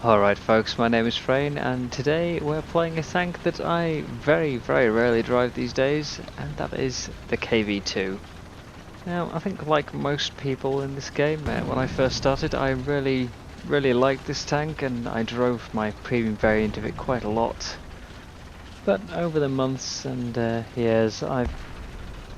Alright folks, my name is Freyn and today we're playing a tank that I very rarely drive these days, and that is the KV-2. Now I think like most people in this game, when I first started I really liked this tank and I drove my premium variant of it quite a lot. But over the months and years I've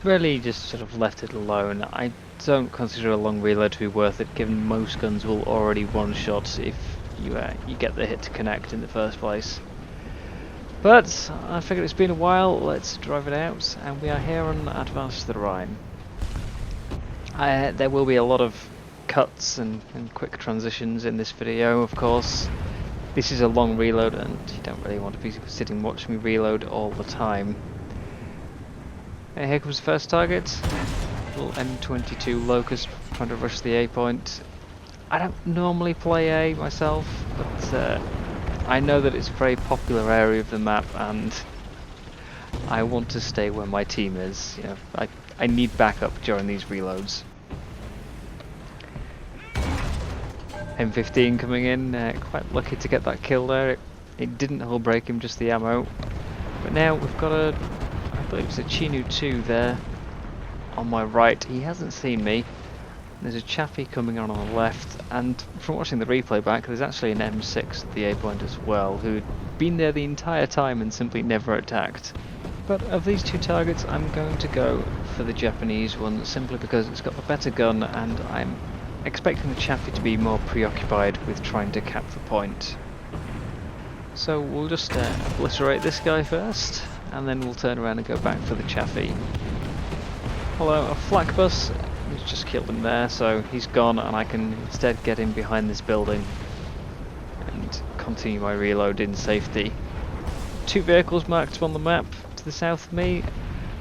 really just sort of left it alone. I don't consider a long reload to be worth it, given most guns will already one-shot if you get the hit to connect in the first place. But I figured it's been a while, let's drive it out, and we are here on Advance to the Rhine. There will be a lot of cuts and quick transitions in this video, of course. This is a long reload and you don't really want to be sitting watching me reload all the time. Here comes the first target, little M22 Locust trying to rush the A point. I don't normally play A myself, but I know that it's a very popular area of the map and I want to stay where my team is. You know, I need backup during these reloads. M15 coming in, quite lucky to get that kill there. It didn't hull break him, just the ammo. But now we've got I believe it's a Chinu 2 there on my right. He hasn't seen me. There's a chaffee coming on the left, and from watching the replay back, there's actually an M6 at the A point as well, who'd been there the entire time and simply never attacked. But of these two targets, I'm going to go for the Japanese one, simply because it's got the better gun, and I'm expecting the chaffee to be more preoccupied with trying to cap the point. So we'll just obliterate this guy first, and then we'll turn around and go back for the chaffee. Although a flak bus, he's just killed him there, so he's gone, and I can instead get him behind this building and continue my reload in safety. Two vehicles marked on the map to the south of me.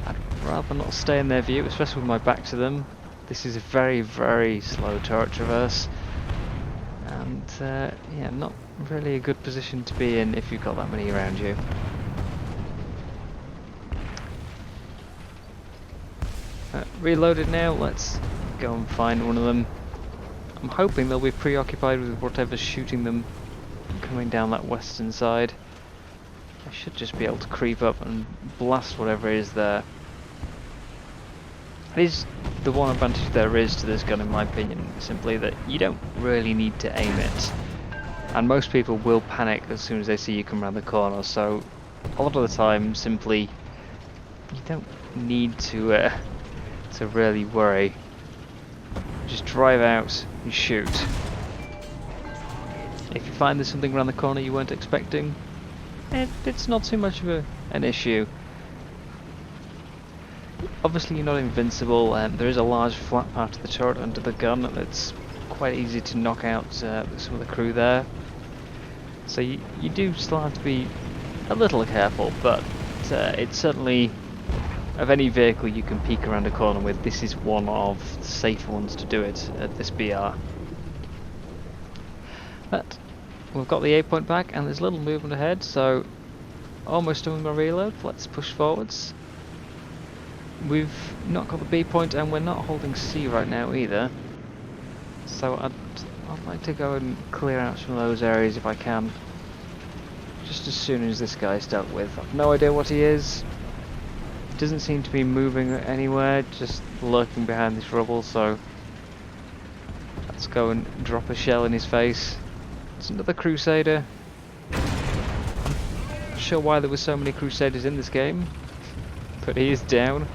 I'd rather not stay in their view, especially with my back to them. This is a very slow turret traverse, and yeah, not really a good position to be in if you've got that many around you. Reloaded now, let's go and find one of them. I'm hoping they'll be preoccupied with whatever's shooting them coming down that western side. I should just be able to creep up and blast whatever is there. It is the one advantage there is to this gun, in my opinion, simply that you don't really need to aim it. And most people will panic as soon as they see you come around the corner, so a lot of the time simply you don't need to really worry. Just drive out and shoot. If you find there's something around the corner you weren't expecting, it's not too much of an issue. Obviously you're not invincible, and there is a large flat part of the turret under the gun that's quite easy to knock out some of the crew there. So you do still have to be a little careful, but it's certainly, of any vehicle you can peek around a corner with, this is one of the safer ones to do it at this BR. But we've got the A point back and there's little movement ahead, so almost doing my reload. Let's push forwards. We've not got the B point and we're not holding C right now either, so I'd like to go and clear out some of those areas if I can, just as soon as this guy's dealt with. I've no idea what he is. Doesn't seem to be moving anywhere, just lurking behind this rubble, so let's go and drop a shell in his face. It's another Crusader. I'm not sure why there were so many Crusaders in this game, but he is down.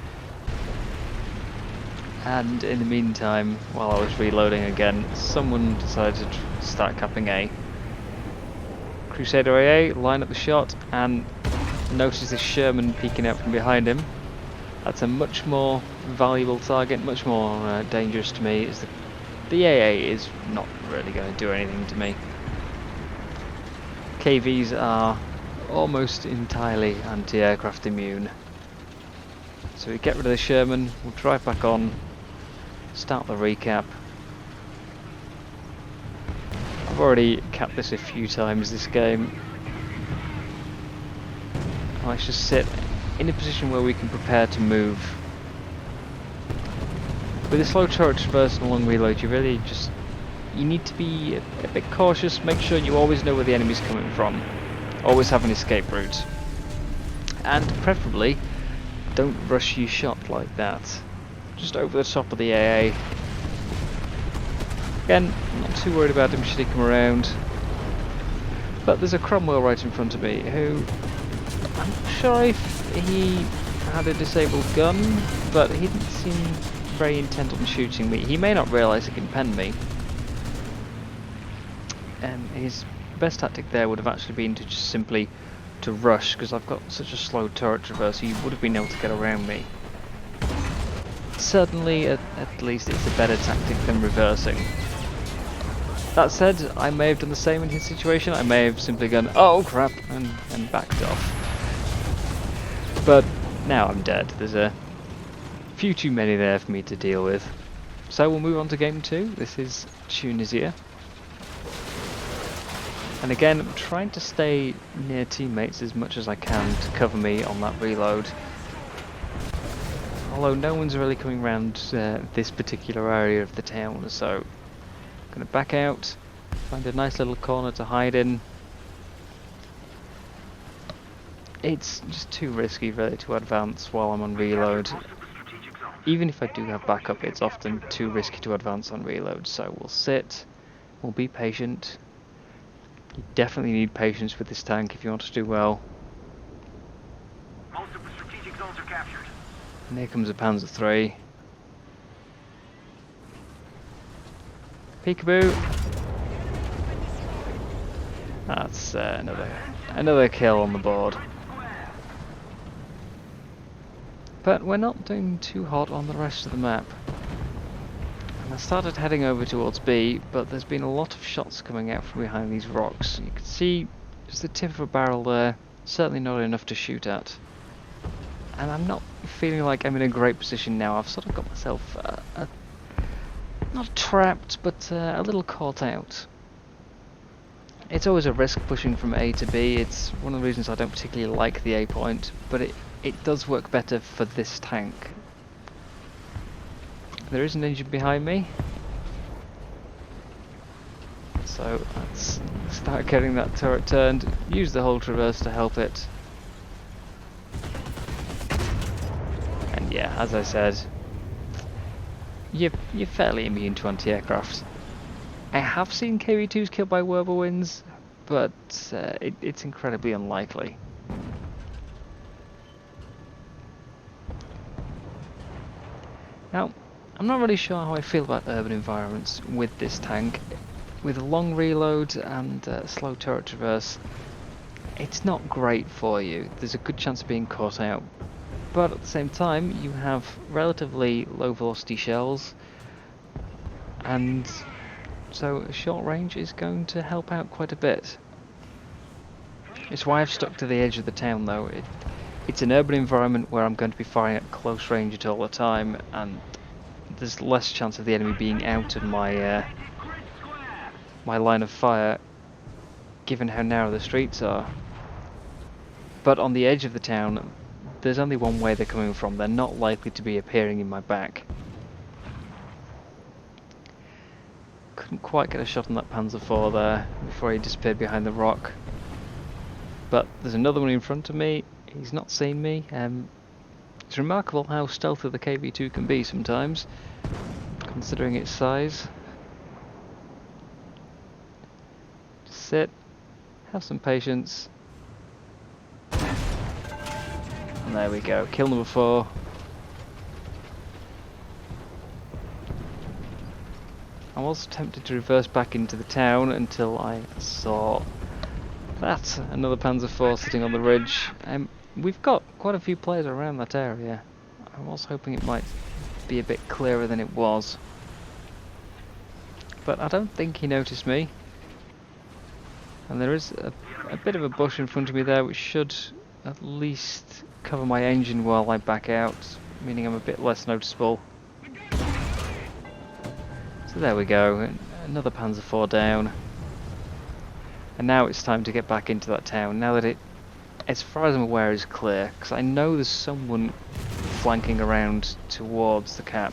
And in the meantime, while I was reloading again, someone decided to start capping A. Crusader AA, line up the shot, and notice this Sherman peeking out from behind him. That's a much more valuable target, much more dangerous to me, as the AA is not really going to do anything to me. KVs are almost entirely anti-aircraft immune. So we get rid of the Sherman, we'll drive back on, start the recap. I've already capped this a few times this game. Let's just sit in a position where we can prepare to move. With a slow turret traverse and a long reload, you really just you need to be a bit cautious, make sure you always know where the enemy's coming from. Always have an escape route. And preferably, don't rush your shot like that. Just over the top of the AA. Again, not too worried about him should he come around. But there's a Cromwell right in front of me who... I'm not sure if he had a disabled gun, but he didn't seem very intent on shooting me. He may not realise he can pen me. His best tactic there would have actually been to just simply to rush, because I've got such a slow turret traverse, he would have been able to get around me. Certainly, at least it's a better tactic than reversing. That said, I may have done the same in his situation. I may have simply gone, oh crap, and backed off. But now I'm dead. There's a few too many there for me to deal with. So we'll move on to game 2. This is Tunisia. And again, I'm trying to stay near teammates as much as I can to cover me on that reload. Although no one's really coming around this particular area of the town, so I'm going to back out, find a nice little corner to hide in. It's just too risky really to advance while I'm on reload. Even if I do have backup, it's often too risky to advance on reload, so we'll sit, we'll be patient. You definitely need patience with this tank if you want to do well. Most of the strategic zones are captured. And here comes a Panzer III. Peekaboo! That's another kill on the board. But we're not doing too hot on the rest of the map. And I started heading over towards B, but there's been a lot of shots coming out from behind these rocks. You can see just the tip of a barrel there, certainly not enough to shoot at. And I'm not feeling like I'm in a great position now. I've sort of got myself not trapped, but a little caught out. It's always a risk pushing from A to B. It's one of the reasons I don't particularly like the A point, but it does work better for this tank. There is an engine behind me, so let's start getting that turret turned. Use the whole traverse to help it. And yeah, as I said, you're fairly immune to anti-aircraft. I have seen KV-2s killed by whirlwinds, but it's incredibly unlikely. Now, I'm not really sure how I feel about urban environments with this tank. With a long reload and slow turret traverse, it's not great for you. There's a good chance of being caught out. But at the same time, you have relatively low velocity shells, and so a short range is going to help out quite a bit. It's why I've stuck to the edge of the town though. It's an urban environment where I'm going to be firing at close range at all the time, and there's less chance of the enemy being out of my my line of fire, given how narrow the streets are. But on the edge of the town, there's only one way they're coming from. They're not likely to be appearing in my back. Couldn't quite get a shot on that Panzer IV there before he disappeared behind the rock. But there's another one in front of me. He's not seen me. It's remarkable how stealthy the KV-2 can be sometimes, considering its size. Just sit, have some patience. And there we go, kill number 4. I was tempted to reverse back into the town until I saw that, another Panzer IV sitting on the ridge. We've got quite a few players around that area. I was hoping it might be a bit clearer than it was. But I don't think he noticed me. And there is a bit of a bush in front of me there which should at least cover my engine while I back out, meaning I'm a bit less noticeable. So there we go, another Panzer IV down. And now it's time to get back into that town, now that it, as far as I'm aware, is clear, because I know there's someone flanking around towards the cap.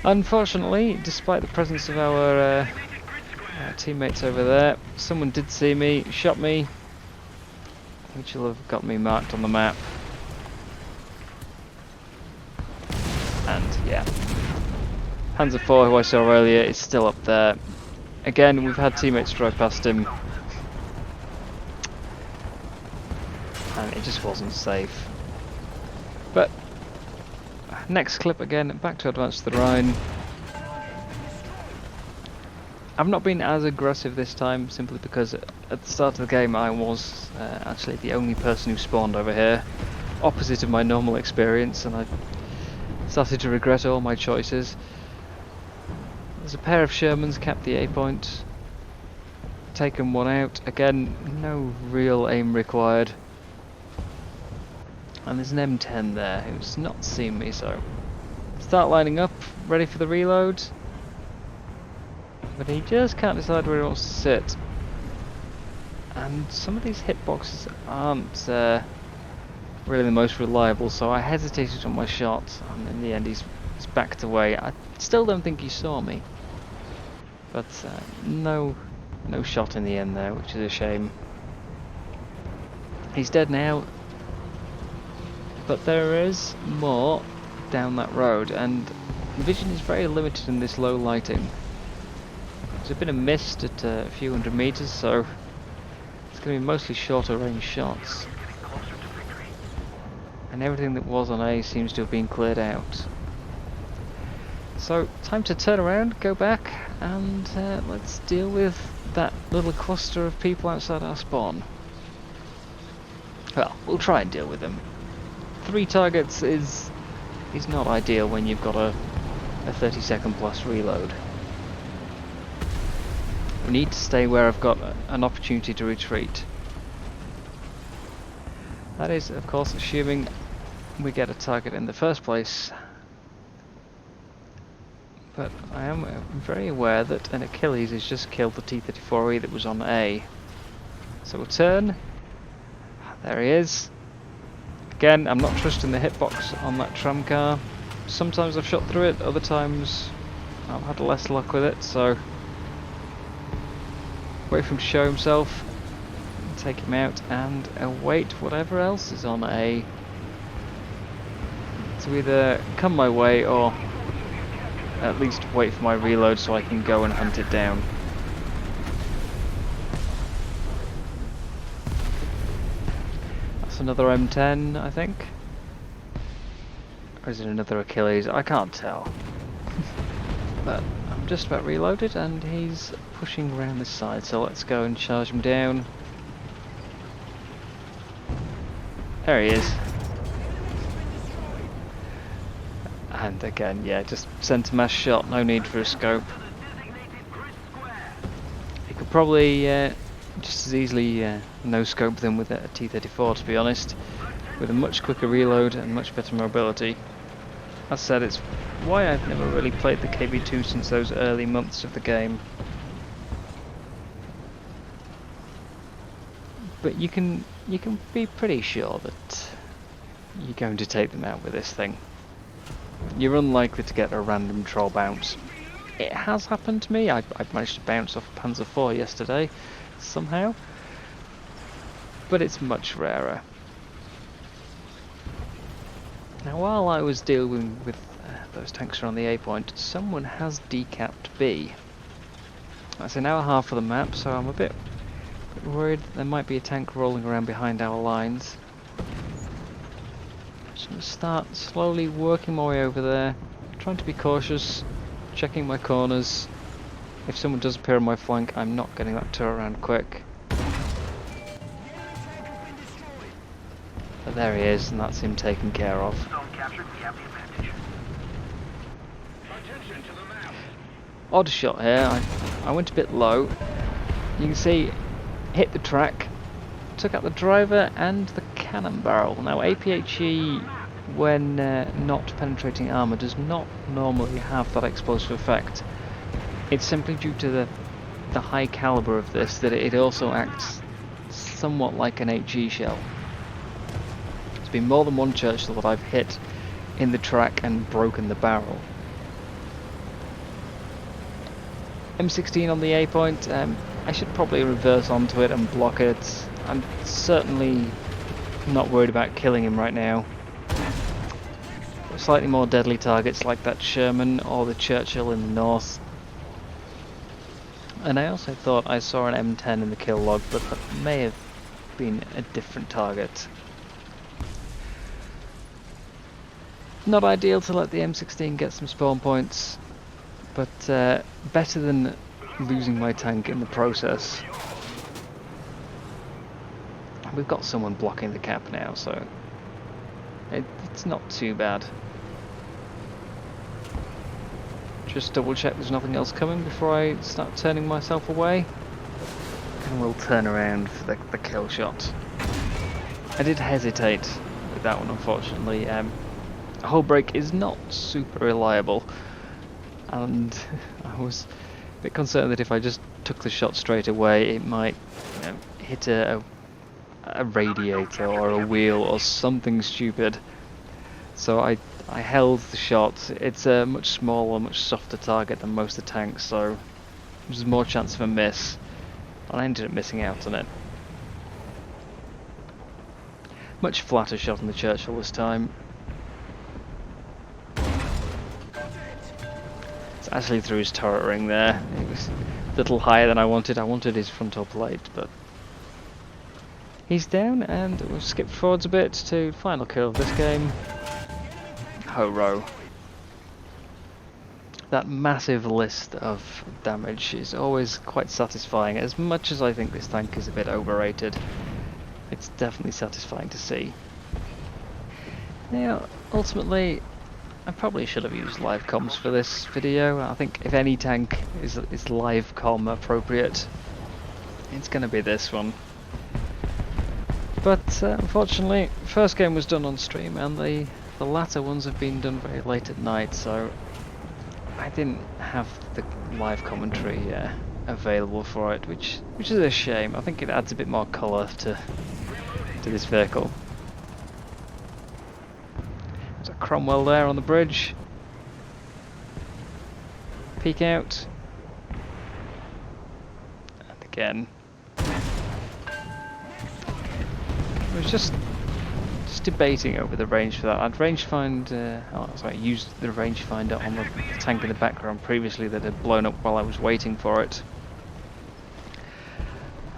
Unfortunately, despite the presence of our teammates over there, someone did see me, shot me, which will have got me marked on the map. And yeah, Panzer IV, who I saw earlier, is still up there. Again, we've had teammates drive past him, and it just wasn't safe. But next clip again, back to Advance to the Rhine. I've not been as aggressive this time, simply because at the start of the game I was actually the only person who spawned over here, opposite of my normal experience, and I started to regret all my choices. There's a pair of Shermans capped the A point, taken one out, again no real aim required. And there's an M10 there who's not seen me, so start lining up, ready for the reload. But he just can't decide where he wants to sit. And some of these hitboxes aren't really the most reliable, so I hesitated on my shot, and in the end he's backed away. I still don't think he saw me. But no shot in the end there, which is a shame. He's dead now. But there is more down that road, and the vision is very limited in this low lighting. There's a bit of mist at a few hundred meters, so it's going to be mostly shorter range shots. And everything that was on A seems to have been cleared out. So, time to turn around, go back, and let's deal with that little cluster of people outside our spawn. Well, we'll try and deal with them. 3 targets is not ideal when you've got a 30-second plus reload. We need to stay where I've got an opportunity to retreat. That is, of course, assuming we get a target in the first place. But I am very aware that an Achilles has just killed the T-34E that was on A. So we'll turn. There he is. Again, I'm not trusting the hitbox on that tram car. Sometimes I've shot through it, other times I've had less luck with it, so wait for him to show himself, take him out, and await whatever else is on A to either come my way or at least wait for my reload so I can go and hunt it down. That's another M10, I think. Or is it another Achilles? I can't tell. But I'm just about reloaded and he's pushing around this side, so let's go and charge him down. There he is. And again, yeah, just centre mass shot, no need for a scope. You could probably just as easily no scope them with a T-34, to be honest, with a much quicker reload and much better mobility. As said, it's why I've never really played the KV-2 since those early months of the game. But you can be pretty sure that you're going to take them out with this thing. You're unlikely to get a random troll bounce. It has happened to me. I managed to bounce off a Panzer IV yesterday, somehow. But it's much rarer. Now, while I was dealing with those tanks around the A point, someone has decapped B. That's an hour and a half for the map, so I'm a bit worried there might be a tank rolling around behind our lines. Just going to start slowly working my way over there, trying to be cautious, checking my corners. If someone does appear on my flank, I'm not getting that turret around quick. But there he is, and that's him taken care of. Odd shot here. I went a bit low. You can see, hit the track, took out the driver and the cannon barrel. Now APHE, when not penetrating armour, does not normally have that explosive effect. It's simply due to the high calibre of this that it also acts somewhat like an HE shell. There's been more than one Churchill that I've hit in the track and broken the barrel. M16 on the A point. I should probably reverse onto it and block it. I'm certainly not worried about killing him right now. Slightly more deadly targets like that Sherman or the Churchill in the north. And I also thought I saw an M10 in the kill log, but that may have been a different target. Not ideal to let the M16 get some spawn points, but better than losing my tank in the process. We've got someone blocking the cap now, so it's not too bad. Just double check there's nothing else coming before I start turning myself away. And we'll turn around for the kill shot. I did hesitate with that one, unfortunately. Hull brake is not super reliable, and I was a bit concerned that if I just took the shot straight away, it might hit a radiator or a wheel or something stupid. So I held the shot. It's a much smaller, much softer target than most of the tanks, so there's more chance of a miss. And I ended up missing out on it. Much flatter shot on the Churchill this time. It's actually through his turret ring there. It was a little higher than I wanted. I wanted his frontal plate, but he's down, and we've skipped forwards a bit to final kill of this game. Ho-row. That massive list of damage is always quite satisfying. As much as I think this tank is a bit overrated, it's definitely satisfying to see. Now, ultimately, I probably should have used live comms for this video. I think if any tank is live comm appropriate, it's going to be this one. But unfortunately, first game was done on stream, and the latter ones have been done very late at night, so I didn't have the live commentary available for it, which is a shame. I think it adds a bit more colour to this vehicle. There's a Cromwell there on the bridge. Peek out. And again. I was just debating over the range for that. I'd used the rangefinder on the tank in the background previously that had blown up while I was waiting for it.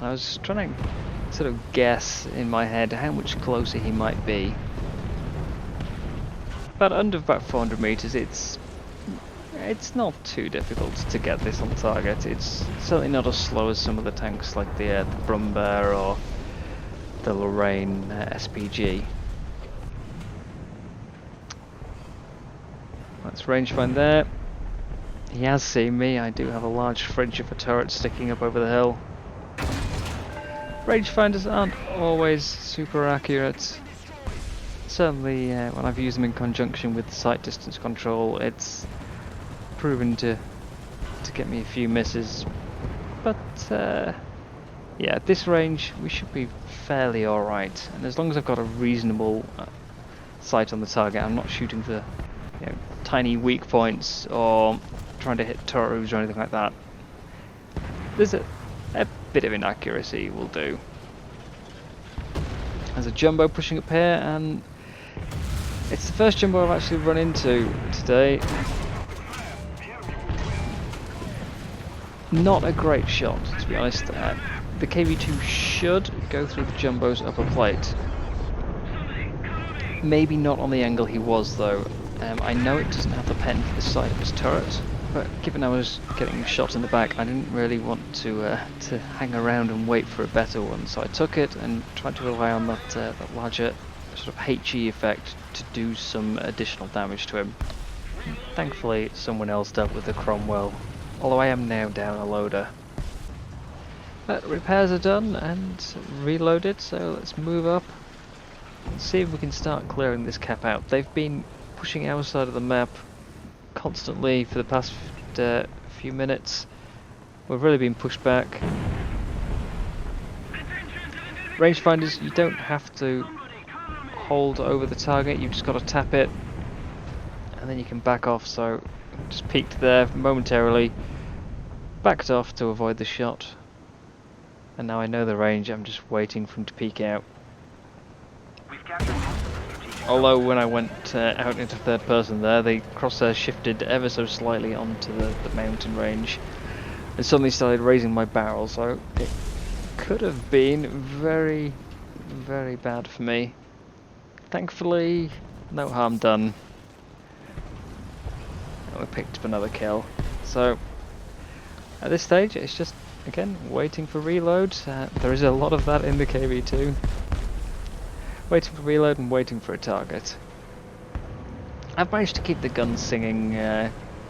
I was trying to sort of guess in my head how much closer he might be. But under about 400 meters, it's not too difficult to get this on target. It's certainly not as slow as some of the tanks like the Brumbear or the Lorraine SPG. That's rangefind there. He has seen me. I do have a large fridge of a turret sticking up over the hill. Rangefinders aren't always super accurate. Certainly when I've used them in conjunction with sight distance control, it's proven to get me a few misses. But yeah, at this range we should be fairly alright, and as long as I've got a reasonable sight on the target, I'm not shooting for tiny weak points or trying to hit turret roofs or anything like that. There's a bit of inaccuracy will do. There's a jumbo pushing up here, and it's the first jumbo I've actually run into today. Not a great shot, to be honest. The KV-2 should go through the jumbo's upper plate. Maybe not on the angle he was though. I know it doesn't have the pen for the side of his turret, but given I was getting shot in the back, I didn't really want to hang around and wait for a better one, so I took it and tried to rely on that larger sort of HE effect to do some additional damage to him. Thankfully, someone else dealt with the Cromwell, although I am now down a loader. Repairs are done and reloaded, so let's move up and see if we can start clearing this cap out. They've been pushing our side of the map constantly for the past few minutes. We've really been pushed back. Rangefinders, you don't have to hold over the target, you've just got to tap it and then you can back off, so just peeked there momentarily, backed off to avoid the shot, and now I know the range. I'm just waiting for him to peek out. Although when I went out into third person there, the crosshair shifted ever so slightly onto the mountain range and suddenly started raising my barrel, so it could have been very, very bad for me. Thankfully, no harm done. And we picked up another kill. So at this stage, it's just, again, waiting for reload. There is a lot of that in the KV-2. Waiting for reload and waiting for a target. I've managed to keep the gun singing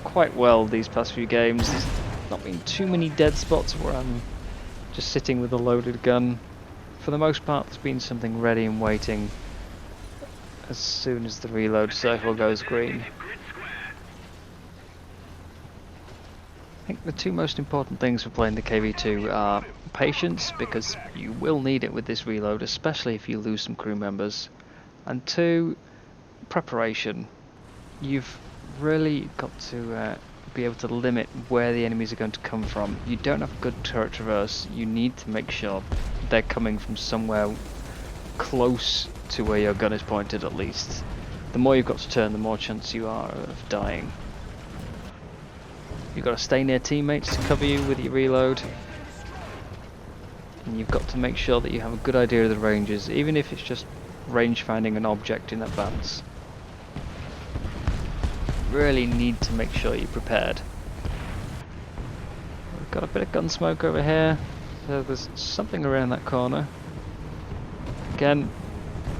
quite well these past few games. There's not been too many dead spots where I'm just sitting with a loaded gun. For the most part, there's been something ready and waiting as soon as the reload circle goes green. I think the two most important things for playing the KV-2 are patience, because you will need it with this reload, especially if you lose some crew members, and two, preparation. You've really got to be able to limit where the enemies are going to come from. You don't have good turret traverse. You need to make sure they're coming from somewhere close to where your gun is pointed at least. The more you've got to turn, the more chance you are of dying. You've got to stay near teammates to cover you with your reload. And you've got to make sure that you have a good idea of the ranges, even if it's just range finding an object in advance. You really need to make sure you're prepared. We've got a bit of gun smoke over here, so there's something around that corner. Again,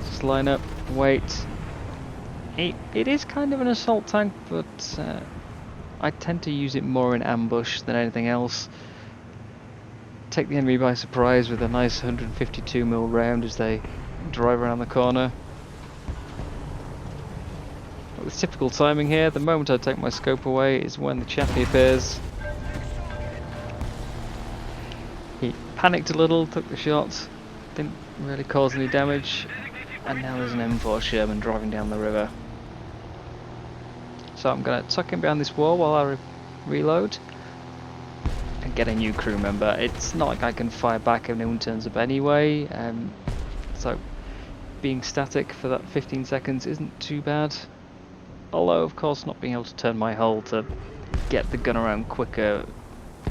just line up, wait. It is kind of an assault tank, but I tend to use it more in ambush than anything else. Take the enemy by surprise with a nice 152mm round as they drive around the corner. But with typical timing here, the moment I take my scope away is when the chappie appears. He panicked a little, took the shot, didn't really cause any damage, and now there's an M4 Sherman driving down the river. So I'm going to tuck him behind this wall while I reload and get a new crew member. It's not like I can fire back if anyone turns up anyway, so being static for that 15 seconds isn't too bad. Although of course not being able to turn my hull to get the gun around quicker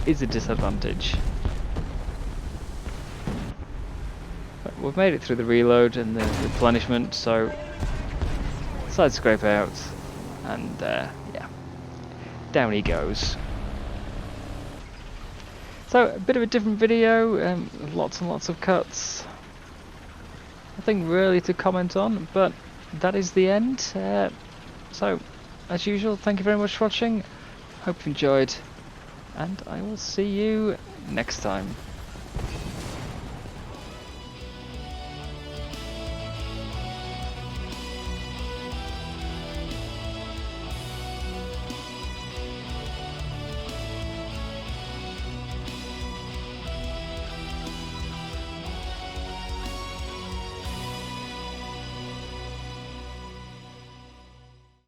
is a disadvantage. But we've made it through the reload and the replenishment, so side scrape out. And yeah, down he goes. So a bit of a different video, lots and lots of cuts. Nothing really to comment on, but that is the end. So as usual, thank you very much for watching. Hope you enjoyed, and I will see you next time.